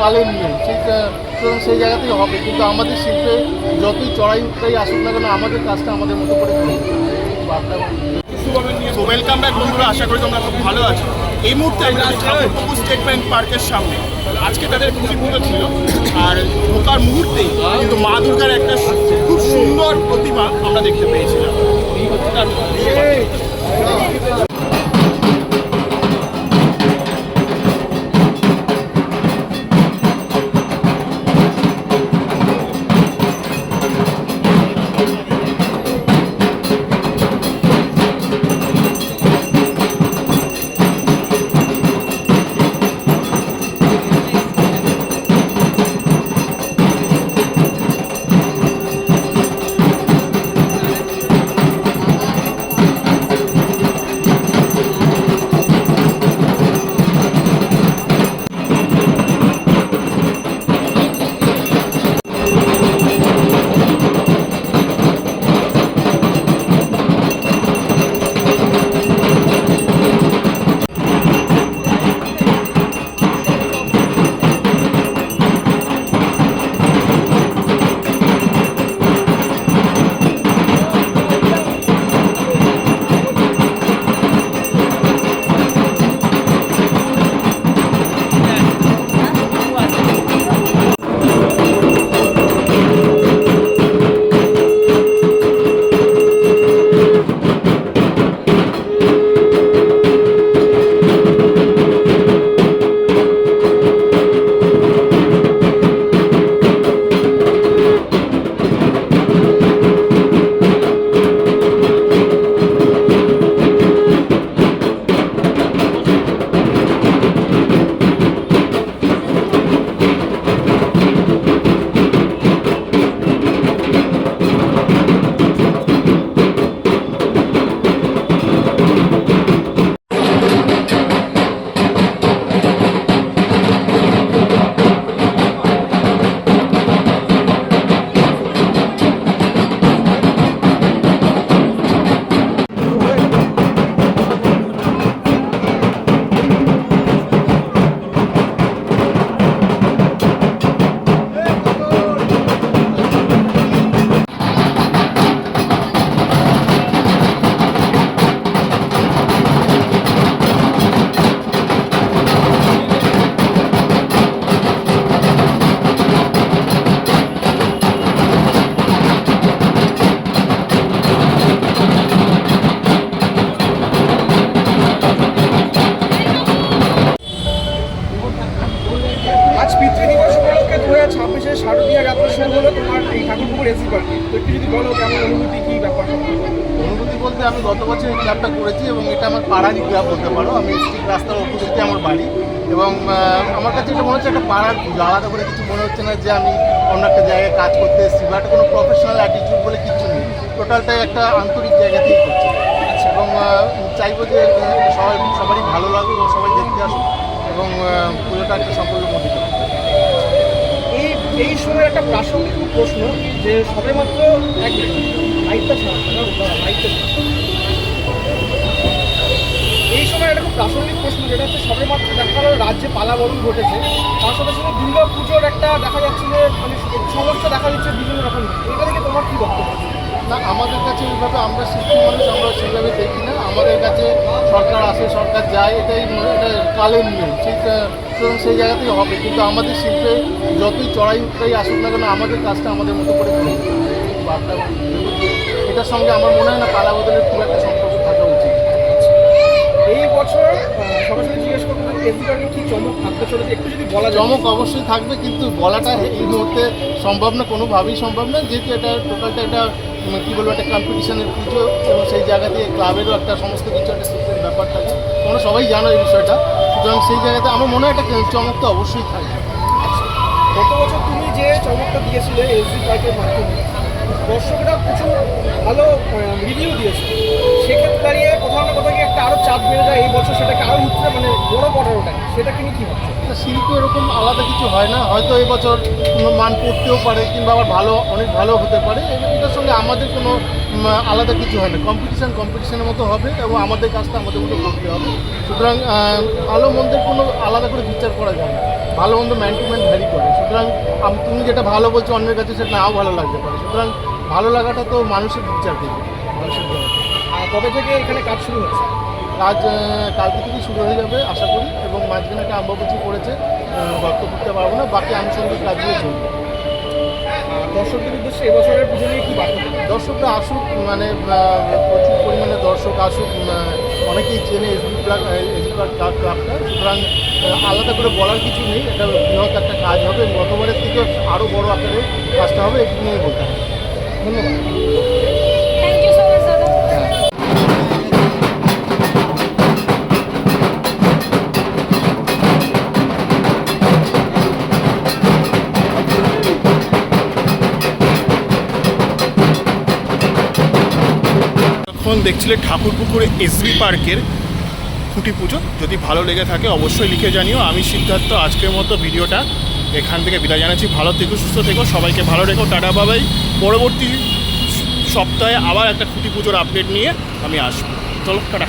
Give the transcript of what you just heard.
কালের নিয়ম, সুতরাং সেই জায়গা থেকে হবে। কিন্তু আমাদের শিল্পে যতই চড়াই উৎরাই আসুক না কেন, আমাদের কাজটা আমাদের মতো করে করতে হবে। সো ওয়েলকাম ব্যাক বন্ধুরা, আশা করি তোমরা খুব ভালো আছো। এই মুহূর্তে আমরা ঠাকুরপুকুর স্টেট ব্যাংক পার্কের সামনে। আজকে তাদের খুশি পুজো ছিল, আর ঢোকার মুহূর্তেই কিন্তু মা দুর্গার একটা খুব সুন্দর প্রতিমা আমরা দেখতে পেয়েছিলাম। এই হচ্ছে তার আজ পিতৃদিবস উপলক্ষে 2026-এর শারদীয়া যাত্রা শুরু হলো তোমার এই ঠাকুরপুকুর এসি পার্কে। তো একটু যদি বলো কেমন অনুভূতি, কী ব্যাপার? অনুভূতি বলতে আমি গত বছর এই ক্লাবটা করেছি এবং এটা আমার পাড়ারই ক্লাব বলতে পারো। আমি ঠিক রাস্তার অপোজিটে আমার বাড়ি, এবং আমার কাছে এটা মনে হচ্ছে একটা পাড়ার পুজো। আলাদা করে কিছু মনে হচ্ছে না যে আমি অন্য একটা জায়গায় কাজ করতে এসেছি, বা একটা কোনো প্রফেশনাল অ্যাটিটিউড বলে কিচ্ছু নেই। টোটালটাই একটা আন্তরিক জায়গা থেকেই করছি, এবং চাইবো যে সবারই ভালো লাগবে এবং সবাই দেখতে আসুক, এবং পুজোটা একটা সাফল্যমণ্ডিত হবে। এই সময় একটা প্রাসঙ্গিক প্রশ্ন, যে সবেমাত্র এই সময় একটা খুব প্রাসঙ্গিক প্রশ্ন, যেটা হচ্ছে সবেমাত্র দেখা গেল রাজ্যে পালাবদল ঘটেছে, তার সাথে সাথে দুর্গা পুজোর একটা দেখা যাচ্ছে যে মানে সমস্যা দেখা দিচ্ছে বিভিন্ন রকম। এটা থেকে তোমার কী বক্তব্য? না, আমাদের কাছে এইভাবে, আমরা শিল্পী মানুষ, আমরা সেইভাবে দেখি না। আমাদের কাছে সরকার আসে, সরকার যায়, এটা কালের নিয়ম, সুতরাং সেই জায়গা থেকে হবে। কিন্তু আমাদের শিল্পে যতই চড়াই উৎরাই আসুক না কেন, আমাদের কাজটা আমাদের মতো করে করতে হবে। এটার সঙ্গে আমার মনে হয় না পালা বদলের খুব একটা সম্পর্ক থাকা উচিত। এই বছর সরাসরি জিজ্ঞেস করবো এসি পার্কে কী চমক থাকতে চলেছে, একটু যদি বলা যায়। চমক অবশ্যই থাকবে, কিন্তু বলাটা এই মুহূর্তে সম্ভব না, কোনোভাবেই সম্ভব না, যেহেতু এটা টোটালটা একটা কী বলবো, একটা কম্পিটিশনের পুজো, এবং সেই জায়গাতে ক্লাবেরও একটা সমস্ত কিছু একটা সিক্রেট ব্যাপার থাকে। তোমরা সবাই জানো এই বিষয়টা, সুতরাং সেই জায়গাতে আমার মনে হয় একটা চমক তো অবশ্যই থাকবে। গত বছর তুমি যে চমকটা দিয়েছিলে এসি পার্কের মাধ্যমে, দর্শকরা প্রচুর ভালো রিভিউ দিয়েছে। সেক্ষেত্রে দাঁড়িয়ে কোথাও না কোথাও একটা আরও চাপ বেড়ে যায় এই বছর, সেটাকে আরও উঠতে মানে বড় করার ওটাকে, সেটা কিন্তু কী হচ্ছে? শিল্প এরকম আলাদা কিছু হয় না, হয়তো এই বছর মান পড়তেও পারে, কিংবা আবার অনেক ভালো হতে পারে। এটার সঙ্গে আমাদের কোনো আলাদা কিছু হয় না, কম্পিটিশনের মতো হবে এবং আমাদের কাজটা আমাদের মতো করতে হবে। সুতরাং ভালো মন্দের কোনো আলাদা করে বিচার করা যায় না, ভালো মন্দ ম্যান টু ম্যান ভ্যারি করে। সুতরাং তুমি যেটা ভালো বলছো অন্যের কাছে সেটা নাও ভালো লাগতে পারে। সুতরাং ভালো লাগাটা তো মানুষের বিচার দেবে, মানুষের দেবে। আর কবে থেকে এখানে কাজ শুরু হচ্ছে? কাজ কালকে থেকে শুরু হয়ে যাবে আশা করি, এবং মাঝখানে একটা আম্বাবুচি করেছে, গল্প করতে পারবো না, বাকি আনুষঙ্গিক কাজগুলো চলবে। দর্শকদের উদ্দেশ্যে এবছরের পুজো নিয়ে কী বার্তা দেবেন? দর্শকরা আসুক, মানে প্রচুর পরিমাণে দর্শক আসুক, অনেকেই চেনে এসবি ক্লাবটা। সুতরাং আলাদা করে বলার কিছু নেই, এটা বৃহৎ একটা কাজ হবে, গতবারের থেকে আরও বড় আকারে কাজটা হবে, এটি নিয়ে বলতে হবে। ধন্যবাদ। থ্যাংক ইউ সো মাচ দাদা। এখন দেখছিলে ঠাকুরপুকুর এসবি পার্কের খুঁটি পুজো। যদি ভালো লেগে থাকে অবশ্যই লিখে জানিও। আমি সিদ্ধার্থ আজকের মতো ভিডিওটা এখান থেকে বিদায় জানাচ্ছি। ভালো থেকো, সুস্থ থেকো, সবাইকে ভালো রেখো, টাটা বাবাই। পরবর্তী সপ্তাহে আবার একটা খুঁটি পুজোর আপডেট নিয়ে আমি আসবো। চলো টাটা।